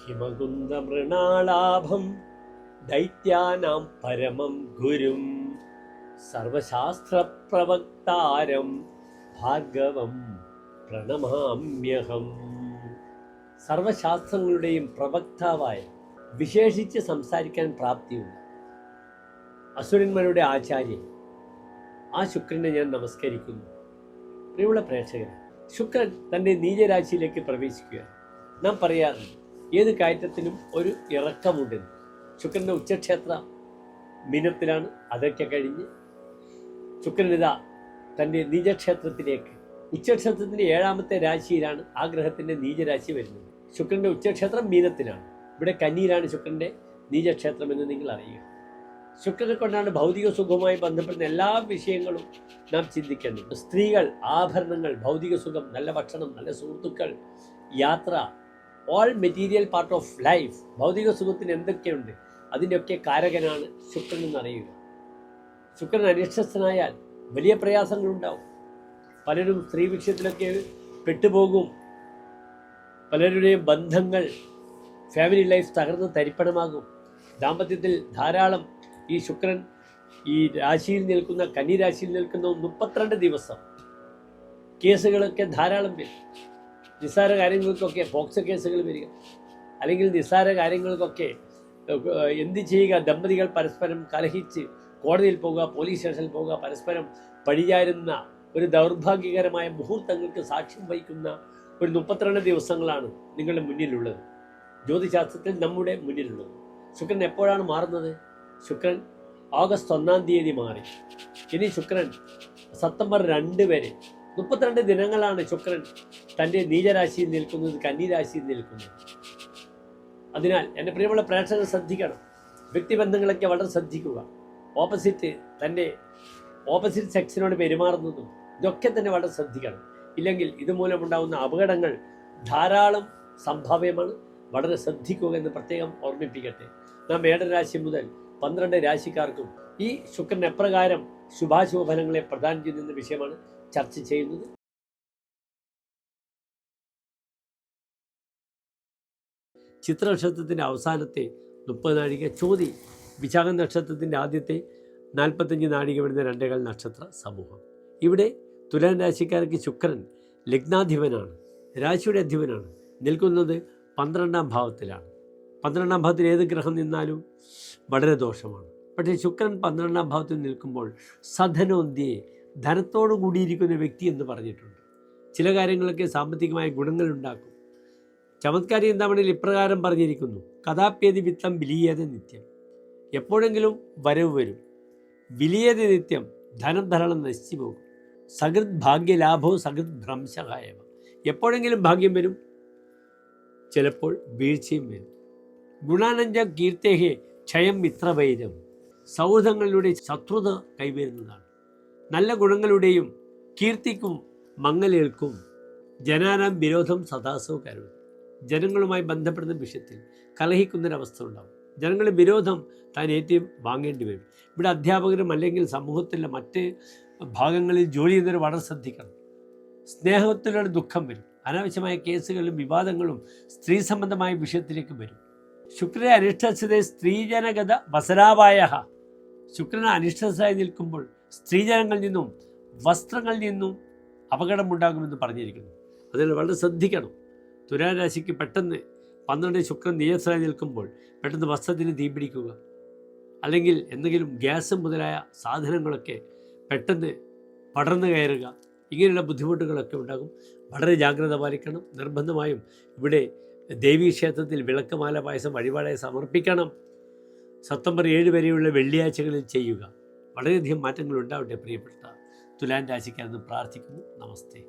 ഹിമകുന്ദമൃണാളാഭം ദൈത്യാനാം പരമം ഗുരും സർവശാസ്ത്രപ്രവക്താരം ഭാർഗവം പ്രണമാമ്യഹം. സർവശാസ്ത്രങ്ങളുടെയും പ്രവക്താവായ, വിശേഷിച്ച് സംസാരിക്കാൻ പ്രാപ്തിയുള്ള അസുരന്മാരുടെ ആചാര്യൻ ആ ശുക്രനെ ഞാൻ നമസ്കരിക്കുന്നു. പ്രിയമുള്ള പ്രേക്ഷകർ, ശുക്രൻ തൻ്റെ നീചരാശിയിലേക്ക് പ്രവേശിക്കുകയാണ്. നാം പറയാറുണ്ട്, ഏത് കയറ്റത്തിനും ഒരു ഇറക്കമുണ്ടെന്ന്. ശുക്രൻ്റെ ഉച്ചക്ഷേത്ര മീനത്തിലാണ്. അതൊക്കെ കഴിഞ്ഞ് ശുക്രനിത തൻ്റെ നീചക്ഷേത്രത്തിലേക്ക്, ഉച്ചക്ഷേത്രത്തിൻ്റെ 7ാമത്തെ രാശിയിലാണ് ആ ഗ്രഹത്തിൻ്റെ നീചരാശി വരുന്നത്. ശുക്രൻ്റെ ഉച്ചക്ഷേത്രം മീനത്തിലാണ്. ഇവിടെ കന്നിയിലാണ് ശുക്രൻ്റെ നീചക്ഷേത്രം എന്ന് നിങ്ങൾ അറിയുക. ശുക്രനെ കൊണ്ടാണ് ഭൗതിക സുഖവുമായി ബന്ധപ്പെടുന്ന എല്ലാ വിഷയങ്ങളും നാം ചിന്തിക്കേണ്ടത്. സ്ത്രീകൾ, ആഭരണങ്ങൾ, ഭൗതിക സുഖം, നല്ല ഭക്ഷണം, നല്ല സുഹൃത്തുക്കൾ, യാത്ര, all material part of life. ഭൗതിക സുഖത്തിന് എന്തൊക്കെയുണ്ട് അതിൻ്റെയൊക്കെ കാരകനാണ് ശുക്രൻ എന്നറിയുക. ശുക്രൻ അനിഷ്ടസ്ഥനായാൽ വലിയ പ്രയാസങ്ങളുണ്ടാവും. പലരും സ്ത്രീ വിഷയത്തിലൊക്കെ പെട്ടുപോകും. പലരുടെയും ബന്ധങ്ങൾ, ഫാമിലി ലൈഫ് തകർന്ന് തരിപ്പണമാകും. ദാമ്പത്യത്തിൽ ധാരാളം ഈ ശുക്രൻ ഈ രാശിയിൽ നിൽക്കുന്ന, കന്നി രാശിയിൽ നിൽക്കുന്ന 32 ദിവസം കേസുകളൊക്കെ ധാരാളം വരും. നിസ്സാര കാര്യങ്ങൾക്കൊക്കെ പോക്സോ കേസുകൾ വരിക, അല്ലെങ്കിൽ നിസ്സാര കാര്യങ്ങൾക്കൊക്കെ എന്ത് ചെയ്യുക, ദമ്പതികൾ പരസ്പരം കലഹിച്ച് കോടതിയിൽ പോവുക, പോലീസ് സ്റ്റേഷനിൽ പോവുക, പരസ്പരം പഴിചാരുന്ന ഒരു ദൗർഭാഗ്യകരമായ മുഹൂർത്തങ്ങൾക്ക് സാക്ഷ്യം വഹിക്കുന്ന ഒരു 32 ദിവസങ്ങളാണ് നിങ്ങളുടെ മുന്നിലുള്ളത്, ജ്യോതിശാസ്ത്രത്തിൽ നമ്മുടെ മുന്നിലുള്ളത്. ശുക്രൻ എപ്പോഴാണ് മാറുന്നത്? ശുക്രൻ ഓഗസ്റ്റ് 1-ാം തീയതി മാറി. ഇനി ശുക്രൻ സെപ്റ്റംബർ 2 വരെ 32 ദിനങ്ങളാണ് ശുക്രൻ തൻ്റെ നീചരാശിയിൽ നിൽക്കുന്നത്, കന്നിരാശിയിൽ നിൽക്കുന്നത്. അതിനാൽ എൻ്റെ പ്രിയമുള്ള പ്രേക്ഷകർ ശ്രദ്ധിക്കണം. വ്യക്തിബന്ധങ്ങളൊക്കെ വളരെ ശ്രദ്ധിക്കുക. തൻ്റെ ഓപ്പോസിറ്റ് സെക്സിനോട് പെരുമാറുന്നതും ഇതൊക്കെ തന്നെ വളരെ ശ്രദ്ധിക്കണം. ഇല്ലെങ്കിൽ ഇതുമൂലമുണ്ടാകുന്ന അപകടങ്ങൾ ധാരാളം സംഭാവ്യമാണ്. വളരെ ശ്രദ്ധിക്കുക എന്ന് പ്രത്യേകം ഓർമ്മിപ്പിക്കട്ടെ. നാം മേടരാശി മുതൽ 12 രാശിക്കാർക്കും ഈ ശുക്രൻ എപ്രകാരം ശുഭാശുഭ ഫലങ്ങളെ പ്രദാനം ചെയ്യുന്ന വിഷയമാണ് ചർച്ച ചെയ്യുന്നത്. ചിത്ര നക്ഷത്രത്തിൻ്റെ അവസാനത്തെ 30 നാഴിക, ചോതി വിശാഖ നക്ഷത്രത്തിൻ്റെ ആദ്യത്തെ 45 നാഴിക വരുന്ന 2 നക്ഷത്ര സമൂഹം. ഇവിടെ തുലാം രാശിക്കാർക്ക് ശുക്രൻ ലഗ്നാധിപനാണ്, രാശിയുടെ അധിപനാണ്. നിൽക്കുന്നത് 12ാം ഭാവത്തിലാണ്. 12ാം ഭാവത്തിൽ ഏത് ഗ്രഹം നിന്നാലും വളരെ ദോഷമാണ്. പക്ഷേ ശുക്രൻ 12ാം ഭാവത്തിൽ നിൽക്കുമ്പോൾ സധനോന്തിയെ, ധനത്തോടു കൂടിയിരിക്കുന്ന വ്യക്തി എന്ന് പറഞ്ഞിട്ടുണ്ട്. ചില കാര്യങ്ങളൊക്കെ സാമ്പത്തികമായ ഗുണങ്ങളുണ്ടാക്കും. ചമത്കാരി എന്താണെങ്കിലും ഇപ്രകാരം പറഞ്ഞിരിക്കുന്നു: കഥാപ്യേതി വിത്തം വിലീയത നിത്യം. എപ്പോഴെങ്കിലും വരവ് വരും. വിലീയത നിത്യം, ധനം ധാരാളം നശിച്ചു പോകും. സകൃത് ഭാഗ്യലാഭവും സകൃത് ഭ്രംശകായവ. എപ്പോഴെങ്കിലും ഭാഗ്യം വരും, ചിലപ്പോൾ വീഴ്ചയും വരും. ഗുണാനഞ്ച കീർത്തേഹേ ക്ഷയം മിത്രവൈരം. സൗഹൃദങ്ങളിലൂടെ ശത്രുത കൈവരുന്നതാണ്. നല്ല ഗുണങ്ങളുടെയും കീർത്തിക്കും മങ്ങലേൽക്കും. ജനാനാം വിരോധം സദാസോ കരുത്. ജനങ്ങളുമായി ബന്ധപ്പെടുന്ന വിഷയത്തിൽ കലഹിക്കുന്നൊരവസ്ഥ ഉണ്ടാകും. ജനങ്ങളുടെ വിരോധം താൻ ഏറ്റവും വാങ്ങേണ്ടി വരും. ഇവിടെ അധ്യാപകരും അല്ലെങ്കിൽ സമൂഹത്തിലെ മറ്റ് ഭാഗങ്ങളിൽ ജോലി ചെയ്യുന്നവർ വളരെ ശ്രദ്ധിക്കണം. സ്നേഹത്തിലൂടെ ദുഃഖം വരും. അനാവശ്യമായ കേസുകളും വിവാദങ്ങളും സ്ത്രീ സംബന്ധമായ വിഷയത്തിലേക്ക് വരും. ശുക്രനെ അനിഷ്ടസ്ഥിതേ സ്ത്രീജനഗത വസരാപായ. ശുക്രനെ അനിഷ്ടസ്ഥരായി നിൽക്കുമ്പോൾ സ്ത്രീജനങ്ങളിൽ നിന്നും വസ്ത്രങ്ങളിൽ നിന്നും അപകടമുണ്ടാകുമെന്ന് പറഞ്ഞിരിക്കുന്നു. അതിൽ വളരെ ശ്രദ്ധിക്കണം. തുലാം രാശിക്ക് പെട്ടെന്ന് 12 ശുക്രൻ നീചസ്ഥരായി നിൽക്കുമ്പോൾ പെട്ടെന്ന് വസ്ത്രത്തിന് തീപിടിക്കുക, അല്ലെങ്കിൽ എന്തെങ്കിലും ഗ്യാസ് മുതലായ സാധനങ്ങളൊക്കെ പെട്ടെന്ന് പടർന്നു കയറുക, ഇങ്ങനെയുള്ള ബുദ്ധിമുട്ടുകളൊക്കെ ഉണ്ടാകും. വളരെ ജാഗ്രത പാലിക്കണം. നിർബന്ധമായും ഇവിടെ ദേവീക്ഷേത്രത്തിൽ വിളക്കുമാല പായസം വഴിപാടായി സമർപ്പിക്കണം. സെപ്റ്റംബർ 7 വരെയുള്ള വെള്ളിയാഴ്ചകളിൽ ചെയ്യുക. വളരെയധികം മാറ്റങ്ങൾ ഉണ്ടാവട്ടെ പ്രിയപ്പെട്ട തുലാം രാശിക്കാരെന്ന് പ്രാർത്ഥിക്കുന്നു. നമസ്തേ.